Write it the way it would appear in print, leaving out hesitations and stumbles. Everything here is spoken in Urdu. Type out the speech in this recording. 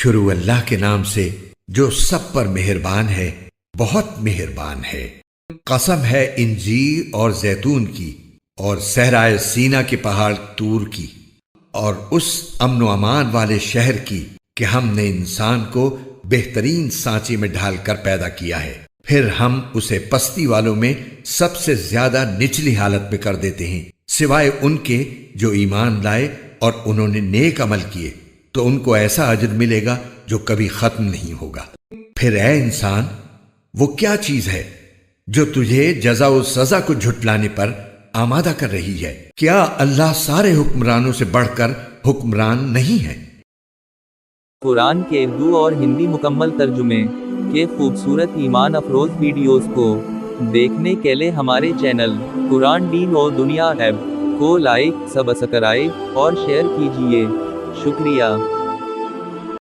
شروع اللہ کے نام سے جو سب پر مہربان ہے، بہت مہربان ہے۔ قسم ہے انجیر اور زیتون کی اور صحرائے سینا کے پہاڑ طور کی اور اس امن و امان والے شہر کی کہ ہم نے انسان کو بہترین سانچے میں ڈھال کر پیدا کیا ہے، پھر ہم اسے پستی والوں میں سب سے زیادہ نچلی حالت میں کر دیتے ہیں، سوائے ان کے جو ایمان لائے اور انہوں نے نیک عمل کیے تو ان کو ایسا اجر ملے گا جو کبھی ختم نہیں ہوگا۔ پھر اے انسان، وہ کیا چیز ہے جو تجھے جزا و سزا کو جھٹلانے پر آمادہ کر رہی ہے؟ کیا اللہ سارے حکمرانوں سے بڑھ کر حکمران نہیں ہے؟ قرآن کے اردو اور ہندی مکمل ترجمے کے خوبصورت ایمان افروز ویڈیوز کو دیکھنے کے لیے ہمارے چینل قرآن دین اور دنیا ایپ کو لائک، سبسکرائب اور شیئر کیجیے۔ شکریہ۔